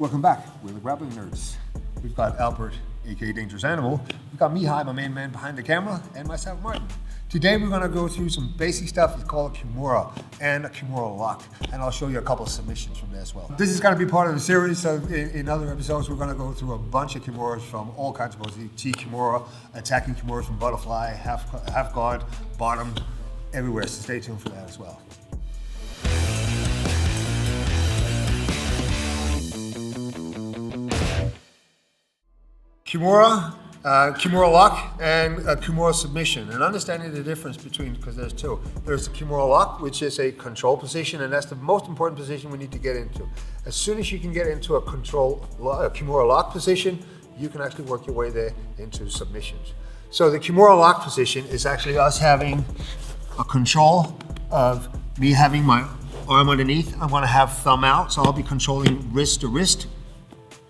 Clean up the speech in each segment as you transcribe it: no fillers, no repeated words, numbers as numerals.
Welcome back. We're the Grappling Nerds. We've got Albert, aka Dangerous Animal. We've got Mihai, my main man behind the camera, and myself, Martin. Today we're going to go through some basic stuff. It's called a Kimura and a Kimura lock, and I'll show you a couple of submissions from there as well. This is going to be part of the series, so in other episodes we're going to go through a bunch of Kimuras from all kinds of poses. T-Kimura, attacking Kimuras from butterfly, half guard, bottom, everywhere, so stay tuned for that as well. Kimura, Kimura lock, and a Kimura submission. And understanding the difference between, because there's two. There's the Kimura lock, which is a control position, and that's the most important position we need to get into. As soon as you can get into a Kimura lock position, you can actually work your way there into submissions. So the Kimura lock position is actually us having a control of me having my arm underneath. I'm going to have thumb out, so I'll be controlling wrist to wrist,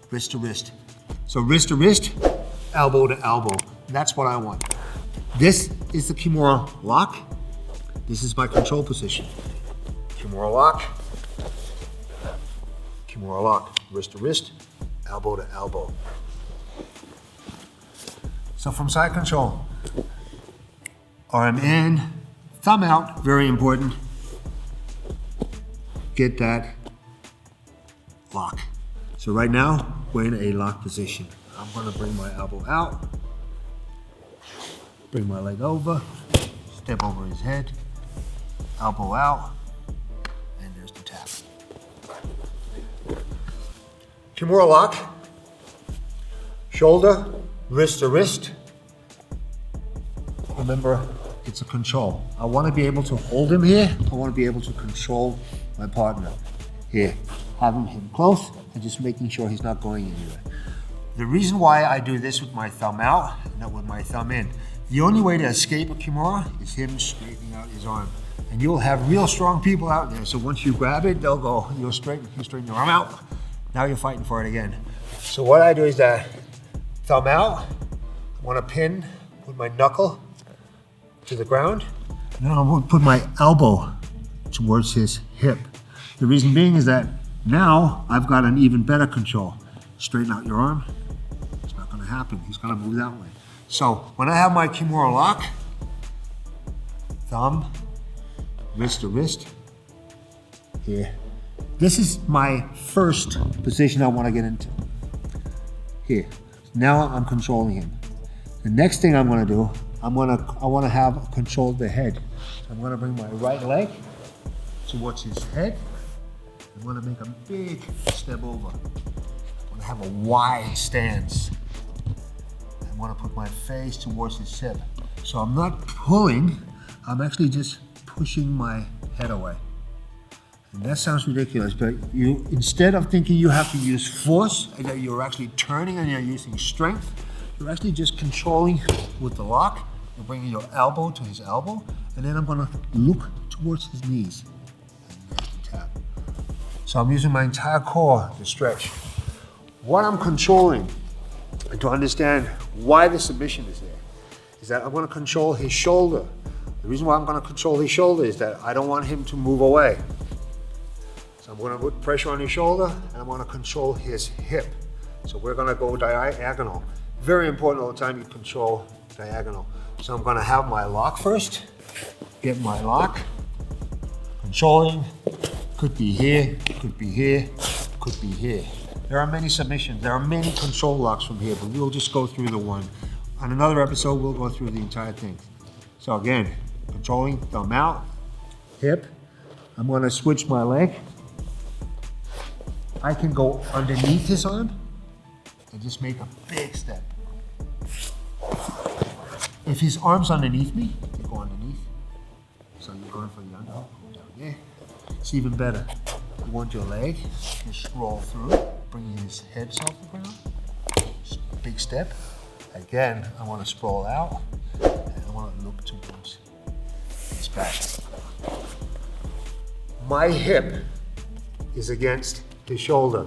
wrist to wrist. So wrist to wrist, elbow to elbow. That's what I want. This is the Kimura lock. This is my control position. Kimura lock, Kimura lock, wrist to wrist, elbow to elbow. So from side control, arm in, thumb out, very important. Get that lock. So right now, we're in a lock position. I'm gonna bring my elbow out, bring my leg over, step over his head, elbow out, and there's the tap. Kimura lock, shoulder, wrist to wrist. Remember, it's a control. I wanna be able to hold him here. I wanna be able to control my partner here. Having him close and just making sure he's not going anywhere. The reason why I do this with my thumb out and not with my thumb in, the only way to escape a Kimura is him straightening out his arm. And you'll have real strong people out there, so once you grab it, they'll go, you straighten your arm out, now you're fighting for it again. So what I do is that thumb out, I want to pin with my knuckle to the ground, and then I'm going to put my elbow towards his hip. The reason being is that now I've got an even better control. Straighten out your arm. It's not going to happen. He's going to move that way. So when I have my Kimura lock, thumb, wrist to wrist, here. This is my first position I want to get into. Here. Now I'm controlling him. The next thing I'm going to do, I want to have control of the head. So I'm going to bring my right leg towards his head. I want to make a big step over. I want to have a wide stance. I want to put my face towards his hip. So I'm not pulling, I'm actually just pushing my head away. And that sounds ridiculous, but you, instead of thinking you have to use force, and that you're actually turning and you're using strength, you're actually just controlling with the lock. You're bringing your elbow to his elbow, and then I'm going to look towards his knees. And there's the tap. So I'm using my entire core to stretch. What I'm controlling, and to understand why the submission is there, is that I'm going to control his shoulder. The reason why I'm going to control his shoulder is that I don't want him to move away. So I'm going to put pressure on his shoulder, and I'm going to control his hip. So we're going to go diagonal. Very important all the time you control diagonal. So I'm going to have my lock first, get my lock, controlling. Could be here, could be here, could be here. There are many submissions, there are many control locks from here, but we'll just go through the one. On another episode, we'll go through the entire thing. So again, controlling, thumb out, hip. I'm gonna switch my leg. I can go underneath his arm and just make a big step. If his arm's underneath me, you go underneath. So you're going for the under, go down there. It's even better. You want your leg to scroll through, bringing his head off the ground. Big step. Again, I want to sprawl out, and I want to look towards his back. My hip is against his shoulder,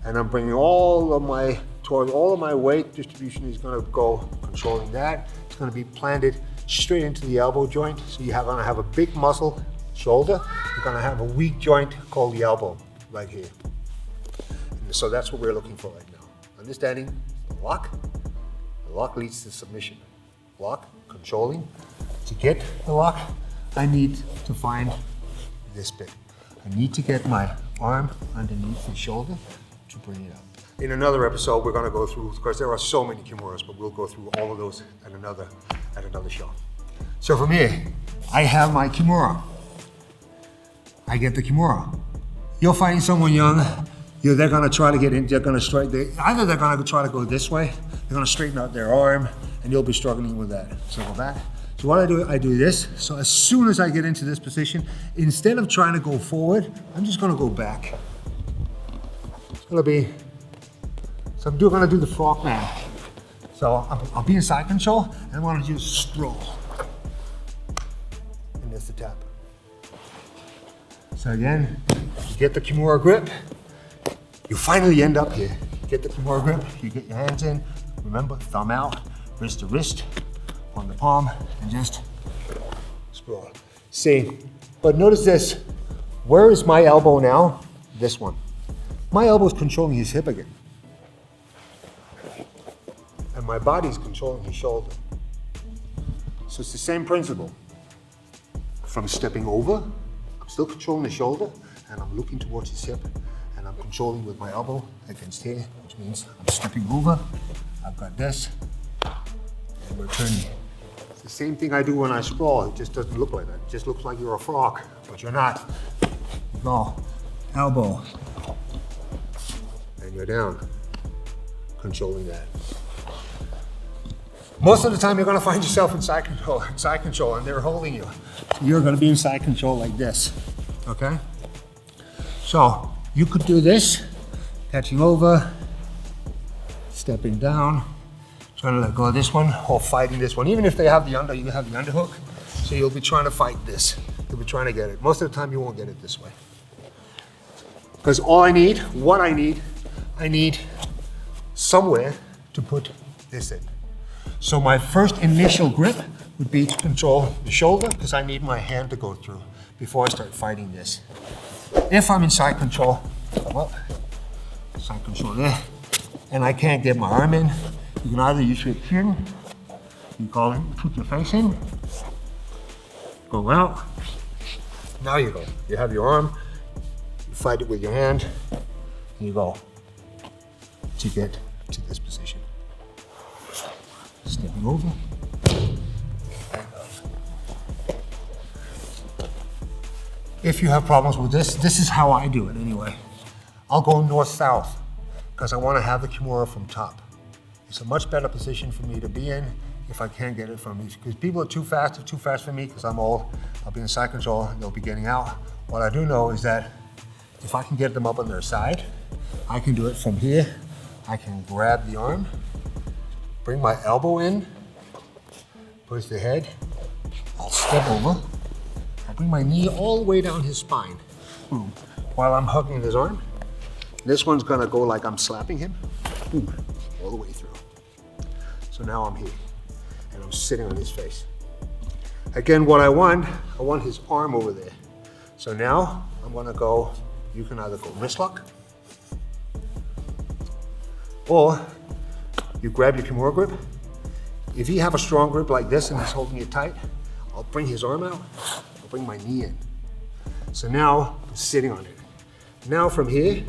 and I'm bringing all of my weight distribution is going to go controlling that. It's going to be planted straight into the elbow joint, so you're going to have a big muscle shoulder. You're going to have a weak joint called the elbow right here. And So that's what we're looking for right now. Understanding the lock leads to submission. Lock, controlling. To get the lock, I need to find this bit. I need to get my arm underneath the shoulder to bring it up. In another episode, we're gonna go through, because there are so many Kimuras, but we'll go through all of those at another show. So from here, I have my Kimura. I get the Kimura. You're fighting someone young, they're gonna try to get in, they're gonna strike, either they're gonna try to go this way, they're gonna straighten out their arm, and you'll be struggling with that. So go back. So what I do this. So as soon as I get into this position, instead of trying to go forward, I'm just gonna go back. It's gonna be, so I'm gonna do the frog man. So I'll be in side control, and I'm gonna just stroll. And there's the tap. So again, you get the Kimura grip, you finally end up here. You get the Kimura grip, you get your hands in, remember, thumb out, wrist to wrist, on the palm, and just sprawl. See, but notice this, where is my elbow now? This one. My elbow is controlling his hip again. And my body is controlling his shoulder. So it's the same principle. From stepping over, I'm still controlling the shoulder, and I'm looking towards his hip, and I'm controlling with my elbow against here, which means I'm stepping over, I've got this, and we're turning. It's the same thing I do when I sprawl. It just doesn't look like that. It just looks like you're a frog, but you're not. You go, elbow, and you're down, controlling that. Most of the time, you're gonna find yourself in side control, and they're holding you. You're gonna be in side control like this, okay? So, you could do this, catching over, stepping down, trying to let go of this one, or fighting this one. Even if they have you have the underhook, so you'll be trying to fight this. You'll be trying to get it. Most of the time, you won't get it this way. Because I need somewhere to put this in. So my first initial grip would be to control the shoulder, because I need my hand to go through before I start fighting this. If I'm in side control, come up, side control there, and I can't get my arm in, you can either use your chin, you call it, put your face in, go out, now you go. You have your arm, you fight it with your hand, and you go to get to this position. Stepping over, and up. If you have problems with this is how I do it anyway. I'll go north-south, because I want to have the Kimura from top. It's a much better position for me to be in if I can't get it from me. Because people are too fast for me, because I'm old. I'll be in side control, and they'll be getting out. What I do know is that if I can get them up on their side, I can do it from here. I can grab the arm, bring my elbow in, push the head, I'll step over, I bring my knee all the way down his spine, boom, while I'm hugging his arm. This one's gonna go like I'm slapping him, boom, all the way through. So now I'm here, and I'm sitting on his face. Again, what I want his arm over there. So now I'm gonna go, you can either go wrist lock, or you grab your Kimura grip. If you have a strong grip like this and he's holding it tight, I'll bring his arm out, I'll bring my knee in. So now I'm sitting on it. Now from here,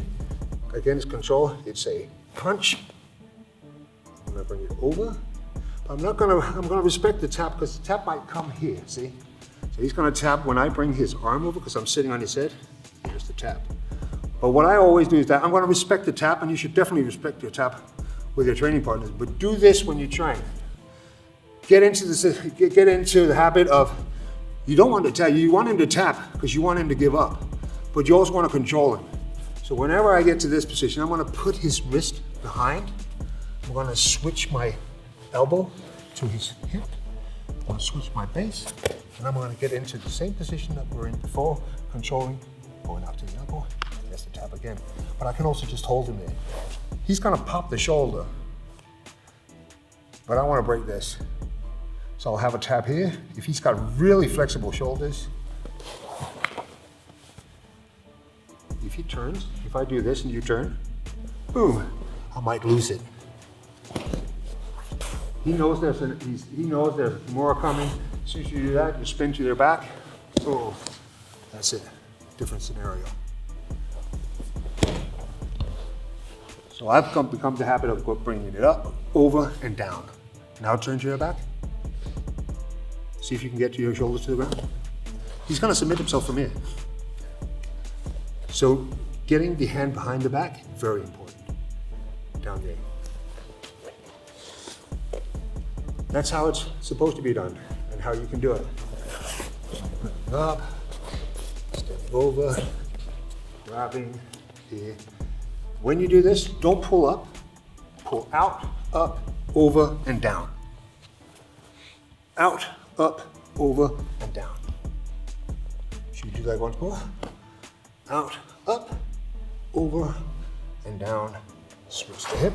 again, it's control, it's a punch. I'm gonna bring it over, but I'm gonna respect the tap, because the tap might come here, see? So he's gonna tap when I bring his arm over, because I'm sitting on his head, here's the tap. But what I always do is that I'm gonna respect the tap, and you should definitely respect your tap with your training partners, but do this when you train. Get into the habit of, you don't want to tap, you want him to tap because you want him to give up, but you also want to control him. So whenever I get to this position, I'm going to put his wrist behind, I'm going to switch my elbow to his hip, I'm going to switch my base, and I'm going to get into the same position that we were in before, controlling, going out to the elbow, there's the tap again. But I can also just hold him there. He's going to pop the shoulder, but I want to break this. So I'll have a tap here. If he's got really flexible shoulders, if he turns, if I do this and you turn, boom, I might lose it. He knows there's more coming. As soon as you do that, you spin to their back. Oh, that's it. Different scenario. So I've become the habit of bringing it up, over, and down. Now turn to your back. See if you can get your shoulders to the ground. He's going to submit himself from here. So getting the hand behind the back, very important. Down there. That's how it's supposed to be done and how you can do it. Up, step over, grabbing here. When you do this, don't pull up, pull out, up, over, and down. Out, up, over, and down. Should we do that once more? Out, up, over, and down. Switch the hip.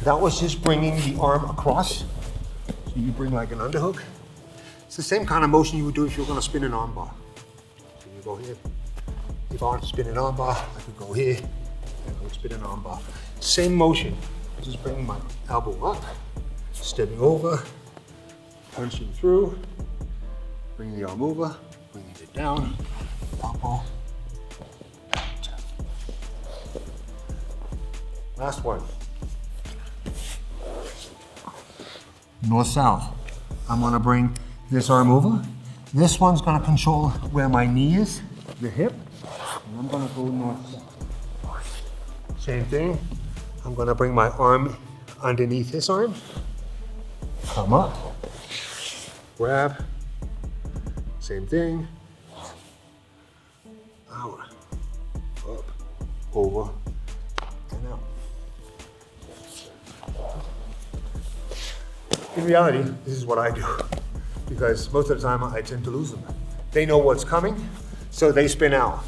That was just bringing the arm across. So you bring like an underhook. It's the same kind of motion you would do if you were going to spin an arm bar. So you go here. If I want to spin an arm bar, I could go here and I would spin an arm bar. Same motion. Just bringing my elbow up, stepping over, punching through, bringing the arm over, bringing it down, elbow, out. Last one. North-south. I'm gonna bring this arm over. This one's gonna control where my knee is, the hip, and I'm gonna go north-south. Same thing. I'm gonna bring my arm underneath this arm, come up, grab, same thing, out, up, over, and out. In reality, this is what I do, because most of the time I tend to lose them. They know what's coming, so they spin out.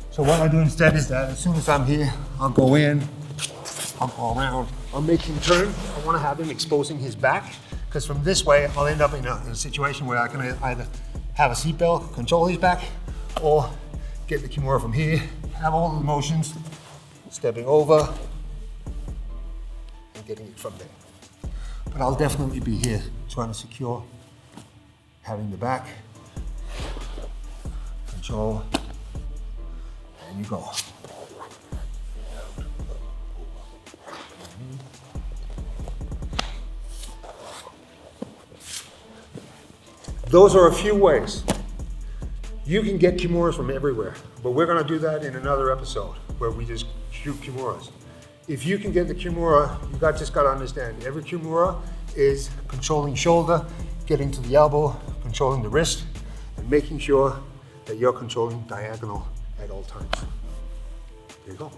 So what I do instead is that as soon as I'm here, I'll go in, I'll go around, I'll make him turn. I want to have him exposing his back, because from this way, I'll end up in a situation where I can either have a seatbelt, control his back, or get the Kimura from here, have all the motions, stepping over, and getting it from there. But I'll definitely be here trying to secure, having the back, control, and you go. Those are a few ways. You can get Kimuras from everywhere, but we're gonna do that in another episode where we just shoot Kimuras. If you can get the Kimura, you just gotta understand, every Kimura is controlling shoulder, getting to the elbow, controlling the wrist, and making sure that you're controlling diagonal at all times. There you go.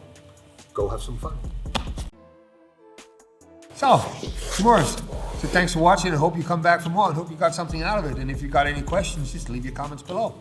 Go have some fun. So, Kimuras. So thanks for watching. I hope you come back for more. I hope you got something out of it. And if you got any questions, just leave your comments below.